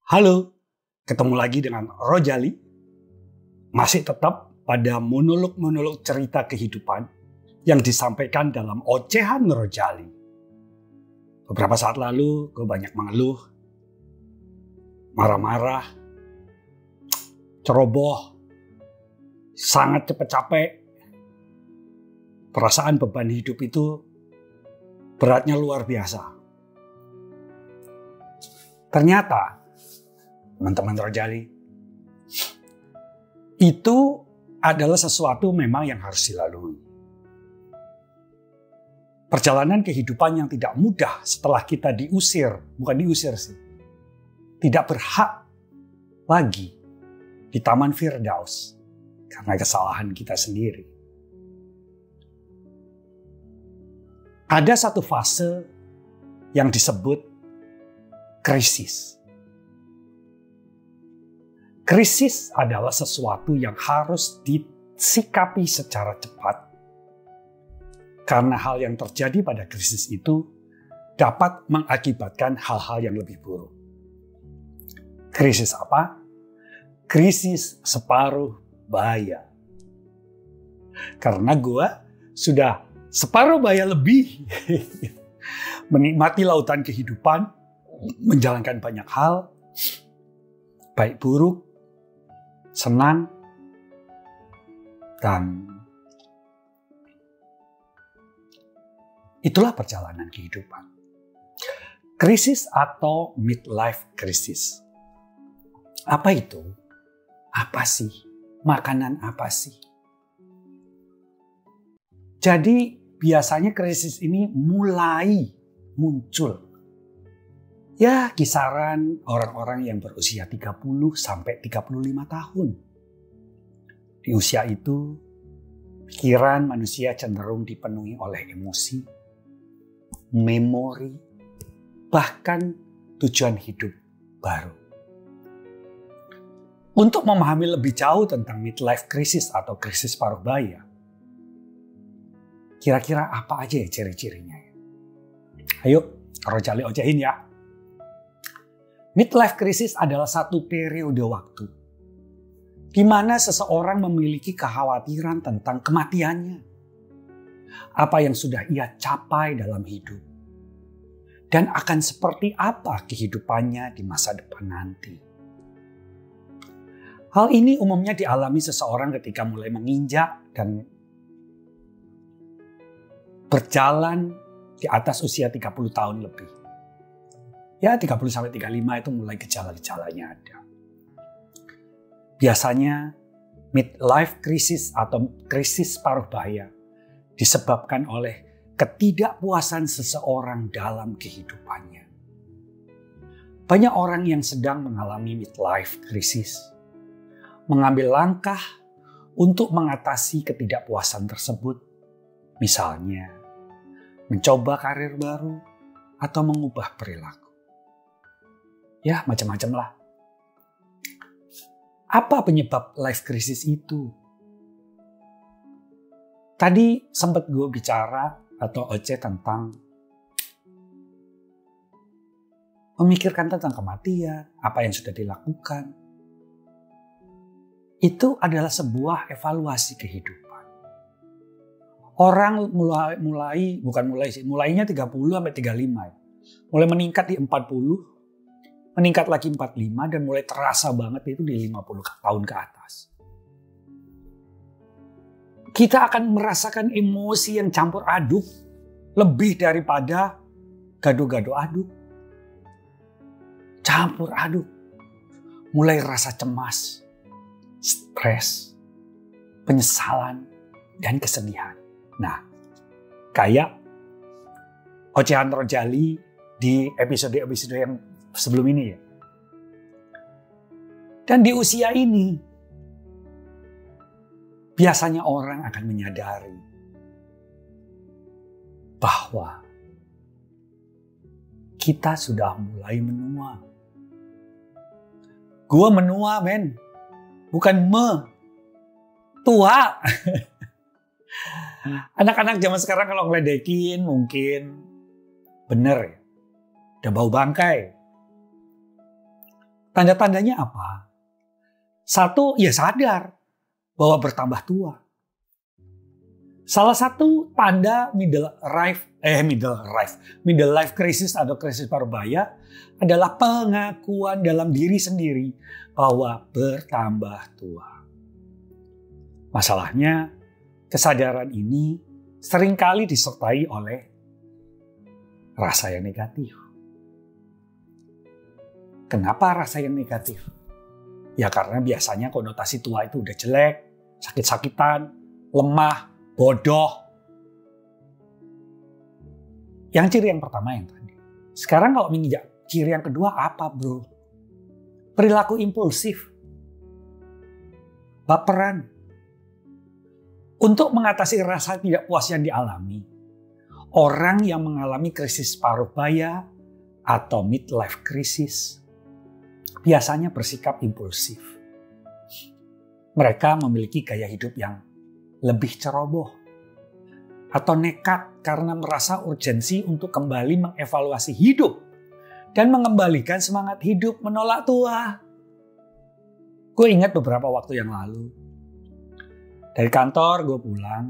Halo, ketemu lagi dengan Rojali. Masih tetap pada monolog-monolog cerita kehidupan yang disampaikan dalam ocehan Rojali. Beberapa saat lalu gue banyak mengeluh, marah-marah, ceroboh, sangat cepat capek. Perasaan beban hidup itu beratnya luar biasa. Ternyata teman-teman Rojali, itu adalah sesuatu memang yang harus dilalui. Perjalanan kehidupan yang tidak mudah setelah kita bukan diusir sih, tidak berhak lagi di Taman Firdaus karena kesalahan kita sendiri. Ada satu fase yang disebut krisis. Krisis adalah sesuatu yang harus disikapi secara cepat. Karena hal yang terjadi pada krisis itu dapat mengakibatkan hal-hal yang lebih buruk. Krisis apa? Krisis separuh baya. Karena gue sudah separuh baya lebih menikmati lautan kehidupan, menjalankan banyak hal, baik buruk, senang, dan itulah perjalanan kehidupan. Krisis atau midlife crisis. Apa itu? Apa sih? Makanan apa sih? Jadi biasanya krisis ini mulai muncul. Ya, kisaran orang-orang yang berusia 30 sampai 35 tahun. Di usia itu, pikiran manusia cenderung dipenuhi oleh emosi, memori, bahkan tujuan hidup baru. Untuk memahami lebih jauh tentang midlife crisis atau krisis paruh baya, kira-kira apa aja ya ciri-cirinya? Ayo, Rojali ocehin ya. Midlife crisis adalah satu periode waktu di mana seseorang memiliki kekhawatiran tentang kematiannya, apa yang sudah ia capai dalam hidup, dan akan seperti apa kehidupannya di masa depan nanti. Hal ini umumnya dialami seseorang ketika mulai menginjak dan berjalan di atas usia 30 tahun lebih. Ya 30-35 itu mulai gejala-gejalanya ada. Biasanya midlife crisis atau krisis paruh baya disebabkan oleh ketidakpuasan seseorang dalam kehidupannya. Banyak orang yang sedang mengalami midlife crisis mengambil langkah untuk mengatasi ketidakpuasan tersebut. Misalnya, mencoba karir baru atau mengubah perilaku. Ya, macam-macam lah. Apa penyebab life crisis itu? Tadi sempat gue bicara atau Oce tentang memikirkan tentang kematian, apa yang sudah dilakukan. Itu adalah sebuah evaluasi kehidupan. Orang mulainya 30 sampai 35. Mulai meningkat di 40, meningkat lagi 45, dan mulai terasa banget itu di 50 tahun ke atas. Kita akan merasakan emosi yang campur aduk lebih daripada gado-gado aduk. Campur aduk. Mulai rasa cemas, stres, penyesalan, dan kesedihan. Nah, kayak ocehan Rojali di episode-episode yang sebelum ini ya. Dan di usia ini, biasanya orang akan menyadari bahwa kita sudah mulai menua. Gua menua, men. Bukan tua. Anak-anak zaman sekarang kalau ngeledekin mungkin bener ya. Udah bau bangkai. Tanda-tandanya apa? Satu, ya sadar bahwa bertambah tua. Salah satu tanda middle life crisis atau krisis parubaya adalah pengakuan dalam diri sendiri bahwa bertambah tua. Masalahnya, kesadaran ini seringkali disertai oleh rasa yang negatif. Kenapa rasa yang negatif? Ya karena biasanya konotasi tua itu udah jelek, sakit-sakitan, lemah, bodoh. Yang ciri yang pertama yang tadi. Sekarang kalau menginjak ciri yang kedua apa bro? Perilaku impulsif. Baperan. Untuk mengatasi rasa tidak puas yang dialami, orang yang mengalami krisis paruh baya atau midlife crisis biasanya bersikap impulsif. Mereka memiliki gaya hidup yang lebih ceroboh atau nekat karena merasa urgensi untuk kembali mengevaluasi hidup dan mengembalikan semangat hidup menolak tua. Gue ingat beberapa waktu yang lalu, dari kantor gue pulang,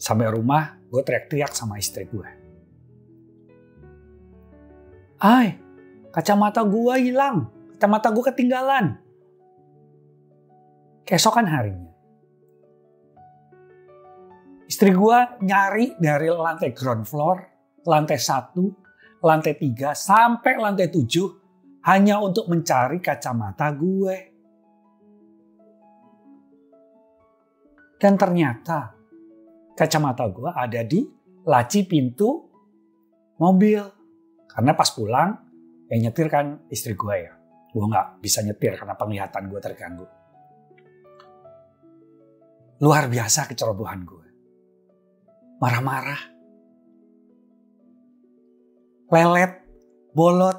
sampai rumah gue teriak-teriak sama istri gue. Ay, kacamata gue hilang, kacamata gue ketinggalan. Keesokan harinya, istri gue nyari dari lantai ground floor, lantai 1, lantai 3, sampai lantai 7 hanya untuk mencari kacamata gue. Dan ternyata kacamata gue ada di laci pintu mobil. Karena pas pulang, yang nyetir kan istri gue ya. Gue gak bisa nyetir karena penglihatan gue terganggu. Luar biasa kecerobohan gue. Marah-marah. Lelet, bolot.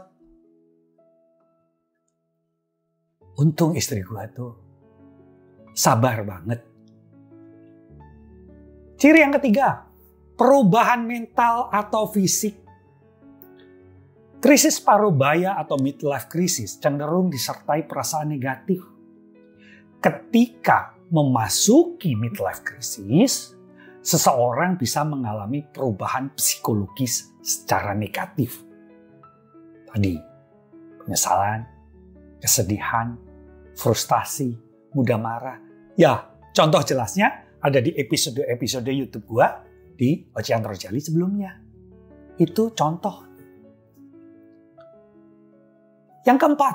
Untung istri gue tuh sabar banget. Ciri yang ketiga, perubahan mental atau fisik. Krisis parubaya atau midlife crisis cenderung disertai perasaan negatif. Ketika memasuki midlife crisis, seseorang bisa mengalami perubahan psikologis secara negatif. Tadi, penyesalan, kesedihan, frustasi, mudah marah. Ya, contoh jelasnya ada di episode YouTube gua di Ocean Rojali sebelumnya. Itu contoh. Yang keempat,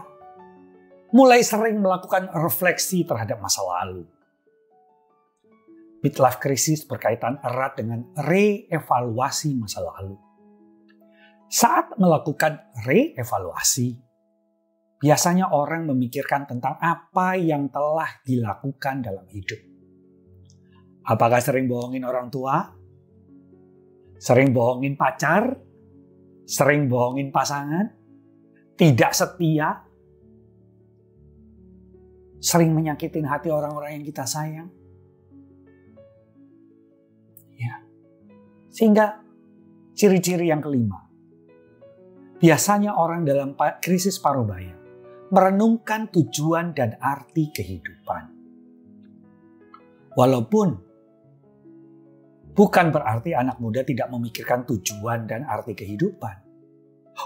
mulai sering melakukan refleksi terhadap masa lalu. Midlife crisis berkaitan erat dengan reevaluasi masa lalu. Saat melakukan reevaluasi, biasanya orang memikirkan tentang apa yang telah dilakukan dalam hidup. Apakah sering bohongin orang tua? Sering bohongin pacar? Sering bohongin pasangan? Tidak setia? Sering menyakitin hati orang-orang yang kita sayang? Ya. Sehingga ciri-ciri yang kelima. Biasanya orang dalam krisis parubaya merenungkan tujuan dan arti kehidupan. Walaupun bukan berarti anak muda tidak memikirkan tujuan dan arti kehidupan.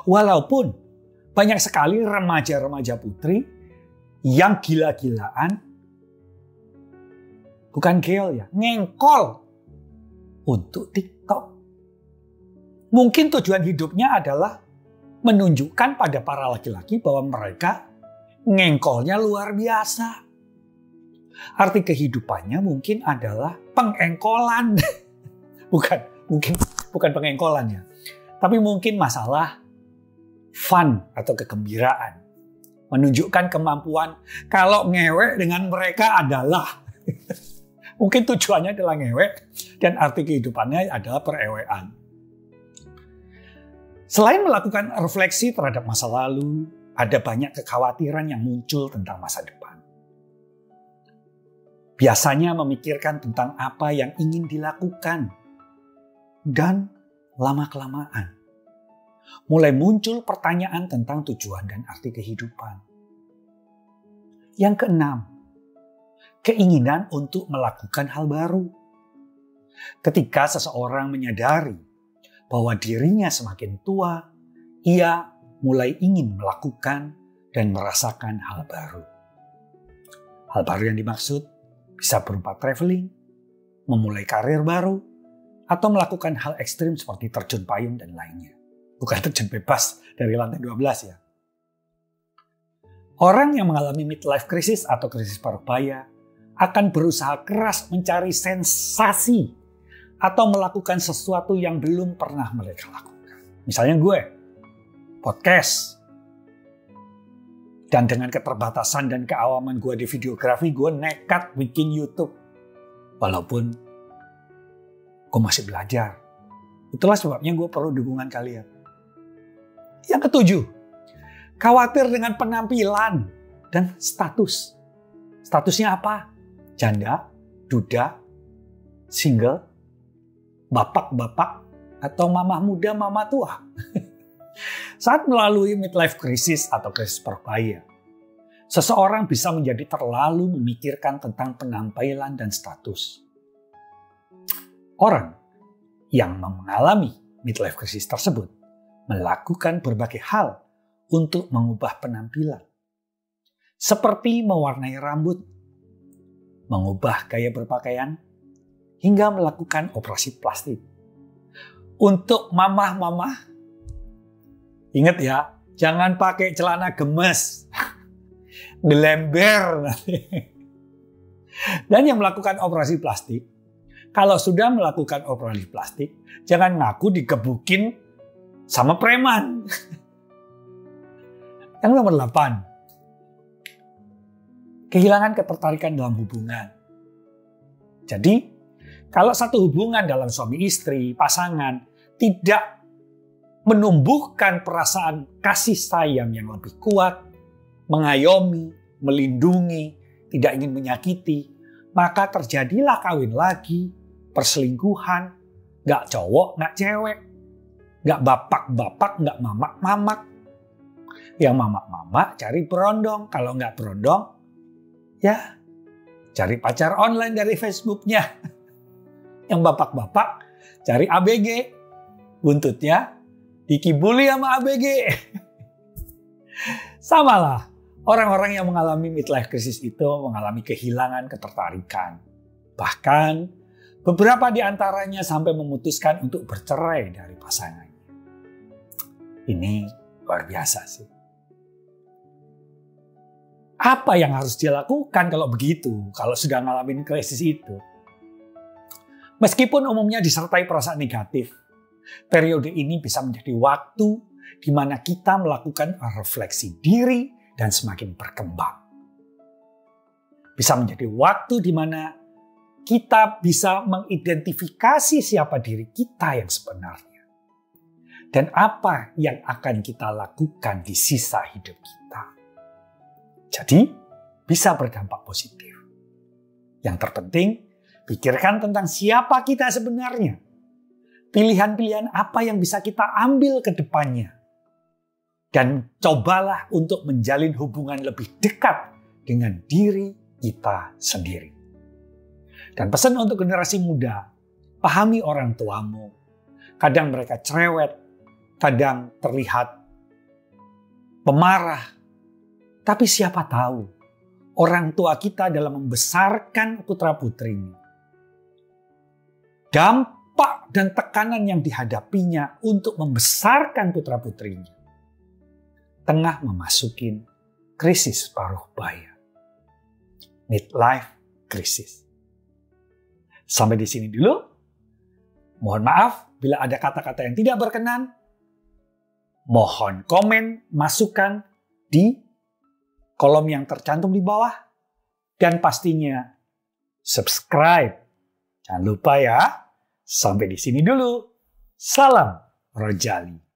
Walaupun banyak sekali remaja-remaja putri yang gila-gilaan, bukan geol ya, ngengkol untuk TikTok. Mungkin tujuan hidupnya adalah menunjukkan pada para laki-laki bahwa mereka ngengkolnya luar biasa. Arti kehidupannya mungkin adalah pengengkolan. Bukan pengengkolan ya. Tapi mungkin masalah fun atau kegembiraan. Menunjukkan kemampuan kalau ngewek dengan mereka adalah. Mungkin tujuannya adalah ngewek dan arti kehidupannya adalah perewean. Selain melakukan refleksi terhadap masa lalu, ada banyak kekhawatiran yang muncul tentang masa depan. Biasanya memikirkan tentang apa yang ingin dilakukan. Dan lama-kelamaan Mulai muncul pertanyaan tentang tujuan dan arti kehidupan. Yang keenam, keinginan untuk melakukan hal baru. Ketika seseorang menyadari bahwa dirinya semakin tua, ia mulai ingin melakukan dan merasakan hal baru. Hal baru yang dimaksud bisa berupa traveling, memulai karir baru, atau melakukan hal ekstrim seperti terjun payung dan lainnya. Bukan terjun bebas dari lantai 12 ya. Orang yang mengalami midlife crisis atau krisis paruh baya akan berusaha keras mencari sensasi atau melakukan sesuatu yang belum pernah mereka lakukan. Misalnya gue, podcast. Dan dengan keterbatasan dan keawaman gue di videografi, gue nekat bikin YouTube. Walaupun gue masih belajar. Itulah sebabnya gue perlu dukungan kalian. Yang ketujuh, khawatir dengan penampilan dan status. Statusnya apa? Janda, duda, single, bapak-bapak, atau mama muda, mama tua. Saat melalui midlife crisis atau krisis paruh baya, seseorang bisa menjadi terlalu memikirkan tentang penampilan dan status. Orang yang mengalami midlife crisis tersebut melakukan berbagai hal untuk mengubah penampilan. Seperti mewarnai rambut, mengubah gaya berpakaian, hingga melakukan operasi plastik. Untuk mamah-mamah, ingat ya, jangan pakai celana gemes, ngelember. Dan yang melakukan operasi plastik, kalau sudah melakukan operasi plastik, jangan ngaku digebukin sama preman. Yang nomor 8, kehilangan ketertarikan dalam hubungan. Jadi, kalau satu hubungan dalam suami istri, pasangan, tidak menumbuhkan perasaan kasih sayang yang lebih kuat, mengayomi, melindungi, tidak ingin menyakiti, maka terjadilah kawin lagi, perselingkuhan, gak cowok, gak cewek, gak bapak-bapak, gak mamak-mamak. Yang mamak-mamak cari berondong, kalau gak berondong, ya cari pacar online dari Facebooknya. Yang bapak-bapak cari ABG, buntutnya dikibuli sama ABG. Samalah, orang-orang yang mengalami midlife crisis itu mengalami kehilangan ketertarikan. Bahkan beberapa di antaranya sampai memutuskan untuk bercerai dari pasangannya. Ini luar biasa sih. Apa yang harus dia lakukan kalau begitu, kalau sudah ngalamin krisis itu? Meskipun umumnya disertai perasaan negatif, periode ini bisa menjadi waktu di mana kita melakukan refleksi diri dan semakin berkembang. Bisa menjadi waktu di mana kita bisa mengidentifikasi siapa diri kita yang sebenarnya. Dan apa yang akan kita lakukan di sisa hidup kita. Jadi, bisa berdampak positif. Yang terpenting, pikirkan tentang siapa kita sebenarnya. Pilihan-pilihan apa yang bisa kita ambil ke depannya. Dan cobalah untuk menjalin hubungan lebih dekat dengan diri kita sendiri. Dan pesan untuk generasi muda, pahami orang tuamu. Kadang mereka cerewet, kadang terlihat pemarah. Tapi siapa tahu, orang tua kita dalam membesarkan putra-putrinya, dampak dan tekanan yang dihadapinya untuk membesarkan putra-putrinya, tengah memasuki krisis paruh baya. Midlife crisis. Sampai di sini dulu. Mohon maaf bila ada kata-kata yang tidak berkenan. Mohon komen, masukan di kolom yang tercantum di bawah. Dan pastinya subscribe. Jangan lupa ya. Sampai di sini dulu. Salam Rojali.